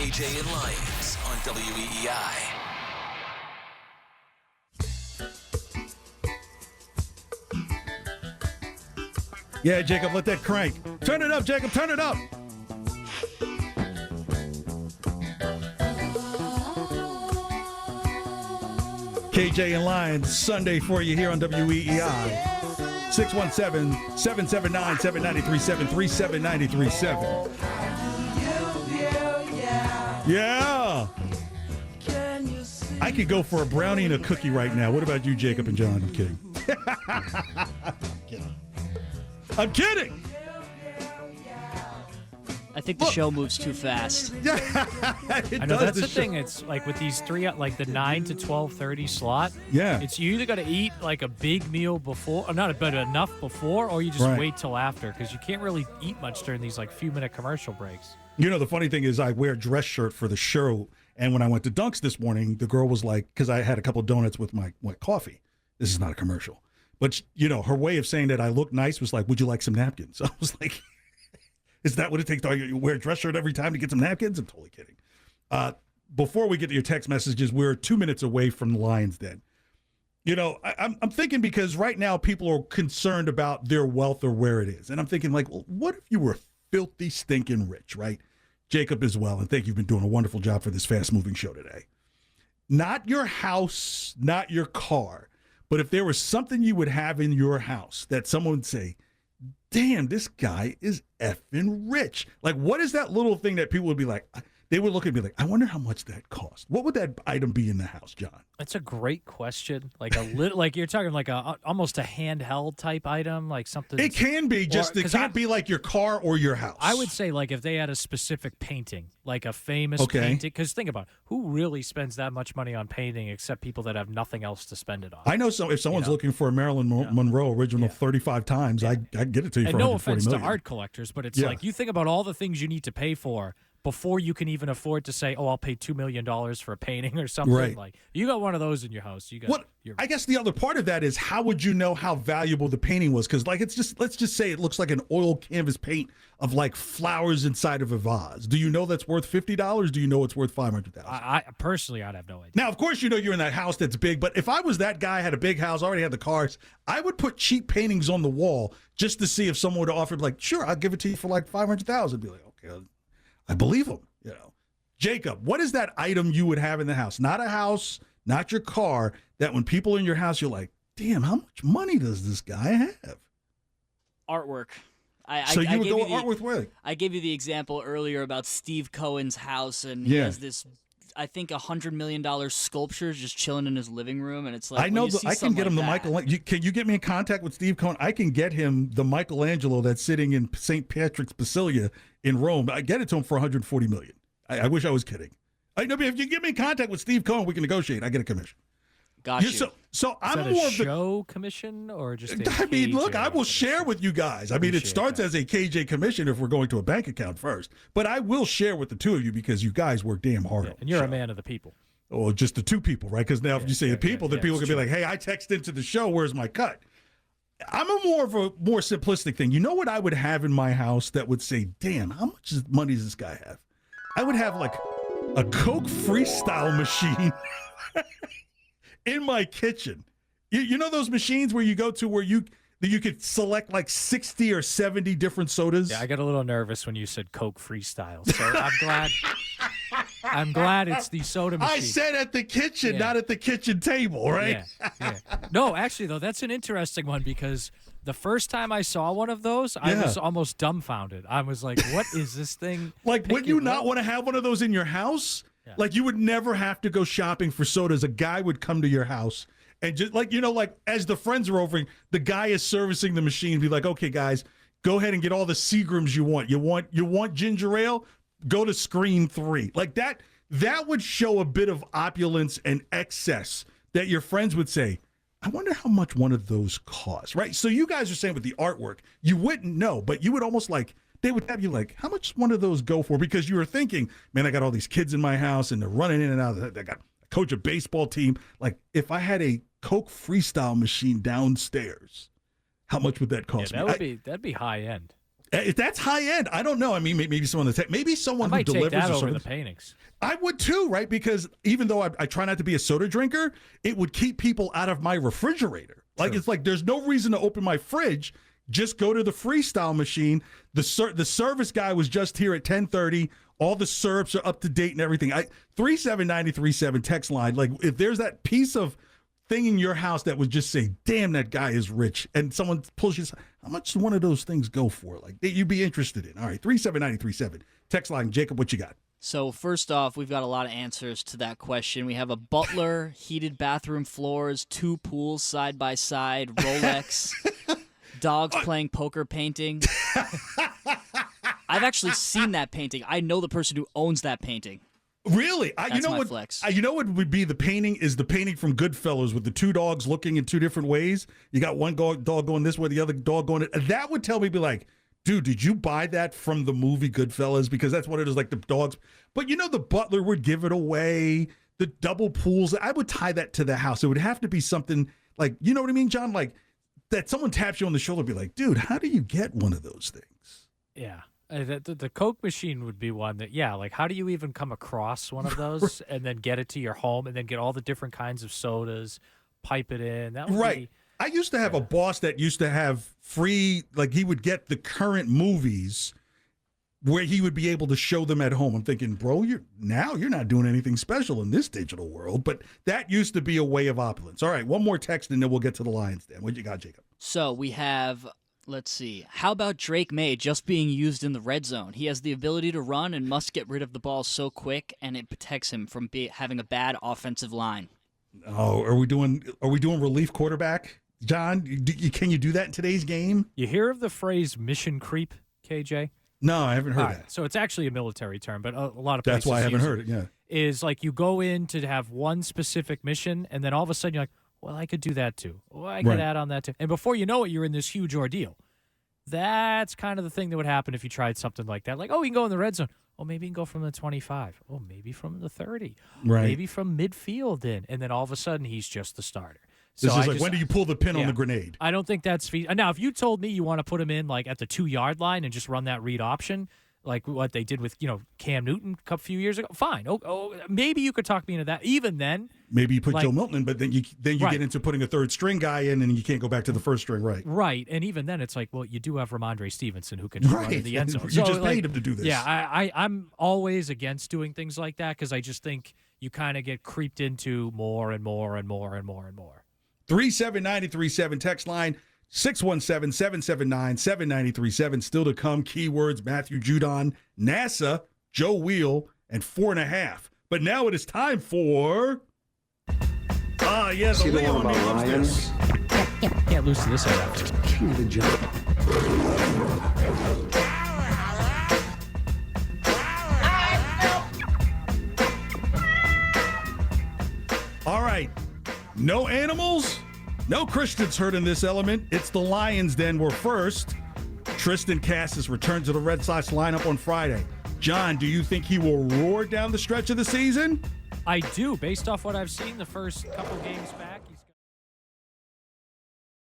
KJ and Lyons on WEEI. Yeah, Jacob, let that crank. Turn it up, Jacob, turn it up. KJ and Lyons, Sunday for you here on WEEI. 617-779-7937, 37937. Yeah. I could go for a brownie and a cookie right now. What about you, Jacob and John? I'm kidding. I'm kidding. I think the show moves too fast. I know that's the thing. It's like with these three, like the 9 to 12:30 slot. Yeah, it's you either got to eat like a big meal before, or not, but enough before, or you just wait till after because you can't really eat much during these like few-minute commercial breaks. You know, the funny thing is, I wear a dress shirt for the show, and when I went to Dunk's this morning, the girl was like, because I had a couple of donuts with my coffee. This is not a commercial, but you know, her way of saying that I look nice was like, "Would you like some napkins?" I was like. Is that what it takes to wear a dress shirt every time to get some napkins? I'm totally kidding. Before we get to your text messages, we're 2 minutes away from the Lyons Den. You know, I'm thinking because right now people are concerned about their wealth or where it is. And I'm thinking like, well, what if you were filthy, stinking rich, right? Jacob as well. And thank you. You've been doing a wonderful job for this fast-moving show today. Not your house, not your car, but if there was something you would have in your house that someone would say, damn, this guy is effing rich. Like, what is that little thing that people would be like, they would look at me like, I wonder how much that cost. What would that item be in the house, John? That's a great question. Like a little, like you're talking like almost a handheld type item, like something. It can be just, it can't be like your car or your house. I would say like if they had a specific painting, like a famous painting, because think about it, who really spends that much money on painting except people that have nothing else to spend it on. I know if someone's looking for a Marilyn Monroe original 35 times, I get it to you for $140 million. No offense to art collectors, but it's like you think about all the things you need to pay for before you can even afford to say, "Oh, I'll pay $2 million for a painting or something." Right. Like you got one of those in your house. You got. What? I guess the other part of that is how would you know how valuable the painting was? Because like let's just say it looks like an oil canvas paint of like flowers inside of a vase. Do you know that's worth $50? Do you know it's worth $500,000? I personally, I'd have no idea. Now, of course, you know you're in that house that's big. But if I was that guy, had a big house, already had the cars, I would put cheap paintings on the wall just to see if someone would offer like, sure, I'll give it to you for like $500,000. Be like, okay, I believe them. You know. Jacob, what is that item you would have in the house? Not a house, not your car, that when people in your house, you're like, damn, how much money does this guy have? Artwork. So you would go artwork with? I gave you the example earlier about Steve Cohen's house, and he has this, I think, $100 million sculpture just chilling in his living room, and it's like, I know I can get him the Michelangelo. Can you get me in contact with Steve Cohen? I can get him the Michelangelo that's sitting in St. Patrick's Basilica in Rome. I get it to him for $140 million. I wish I was kidding. I know, but if you get me in contact with Steve Cohen, we can negotiate. I get a commission. Got you. So I'm more more of a show commission or just I mean, look, I will share with you guys. I mean, it starts as a KJ commission if we're going to a bank account first, but I will share with the two of you because you guys work damn hard. And you're a man of the people. Or just the two people, right? Because now if you say the people, then people can be like, hey, I text into the show, where's my cut? I'm more simplistic thing. You know what I would have in my house that would say, damn, how much money does this guy have? I would have like a Coke Freestyle machine in my kitchen. You know those machines where you go to where you could select like 60 or 70 different sodas? Yeah, I got a little nervous when you said Coke Freestyle. So I'm glad it's the soda machine. I said at the kitchen, not at the kitchen table, right? Yeah. No, actually, though, that's an interesting one because the first time I saw one of those, I was almost dumbfounded. I was like, what is this thing? Like, would you not want to have one of those in your house? Yeah. Like, you would never have to go shopping for sodas. A guy would come to your house and just, like, like as the friends are over, the guy is servicing the machine, be like, okay, guys, go ahead and get all the Seagrams you want. You want ginger ale? Go to screen 3. Like that would show a bit of opulence and excess that your friends would say, I wonder how much one of those costs, right? So you guys are saying with the artwork, you wouldn't know, but you would almost like, they would have you like, how much one of those go for? Because you were thinking, man, I got all these kids in my house and they're running in and out. I got a coach a baseball team. Like if I had a Coke Freestyle machine downstairs, how much would that cost me? That'd be high end. If that's high end, I don't know. I mean, maybe someone maybe someone who delivers take that a over service. the paintings. I would too, right? Because even though I try not to be a soda drinker, it would keep people out of my refrigerator. Like it's like there's no reason to open my fridge. Just go to the Freestyle machine. The service guy was just here at 10:30. All the syrups are up to date and everything. 37937 text line. Like if there's that piece of thing in your house that would just say, "Damn, that guy is rich," and someone pulls you, how much does one of those things go for? Like that you'd be interested in. All right, 37937 text line. Jacob, what you got? So first off, we've got a lot of answers to that question. We have a butler, heated bathroom floors, 2 pools side by side, Rolex, dogs playing poker painting. I've actually seen that painting. I know the person who owns that painting. Really? That's you know my what? flex. You know what would be the painting is the painting from Goodfellas with the 2 dogs looking in 2 different ways. You got one dog going this way, the other dog going. That would tell me, be like, dude, did you buy that from the movie Goodfellas? Because that's what it is, like the dogs. But you know, the butler would give it away. The double pools. I would tie that to the house. It would have to be something like, you know what I mean, John? Like that someone taps you on the shoulder, and be like, dude, how do you get one of those things? Yeah. The Coke machine would be one that, like, how do you even come across one of those and then get it to your home and then get all the different kinds of sodas, pipe it in? That would be, I used to have a boss that used to have free, like he would get the current movies where he would be able to show them at home. I'm thinking, bro, you're not doing anything special in this digital world, but that used to be a way of opulence. All right, one more text and then we'll get to the Lyons Den. What you got, Jacob? So we have... Let's see. How about Drake May just being used in the red zone? He has the ability to run and must get rid of the ball so quick, and it protects him from having a bad offensive line. Oh, are we doing relief quarterback, John? Can you do that in today's game? You hear of the phrase mission creep, KJ? No, I haven't heard that. So it's actually a military term, but a lot of that's places why I haven't use heard it. Yeah, is like you go in to have one specific mission, and then all of a sudden you're like, well, I could do that too. Well, I could add on that too. And before you know it, you're in this huge ordeal. That's kind of the thing that would happen if you tried something like that. Like, oh, you can go in the red zone. Oh, maybe you can go from the 25. Oh, maybe from the 30. Right. Maybe from midfield in. And then all of a sudden, he's just the starter. This is like, when do you pull the pin on the grenade? I don't think that's now, if you told me you want to put him in like at the 2-yard line and just run that read option, like what they did with, Cam Newton a few years ago, fine. Oh, maybe you could talk me into that. Even then, maybe you put Joe Milton in, but then you get into putting a third string guy in, and you can't go back to the first string, right? Right, and even then, it's like, well, you do have Ramondre Stevenson who can run in the end zone. You just paid him to do this. Yeah, I'm always against doing things like that because I just think you kind of get creeped into more and more and more and more and more. 37937 text line. 617-779-7937. Still to come, keywords, Matthew Judon, NASA, Joe Wheel, and 4.5. But now it is time for... the Leo on me loves this. Can't lose to this one after. King of the jungle. All right. No animals, no Christians hurt in this element. It's the Lyons Den. We're first. Tristan Cassis returns to the Red Sox lineup on Friday. John, do you think he will roar down the stretch of the season? I do, based off what I've seen the first couple games back.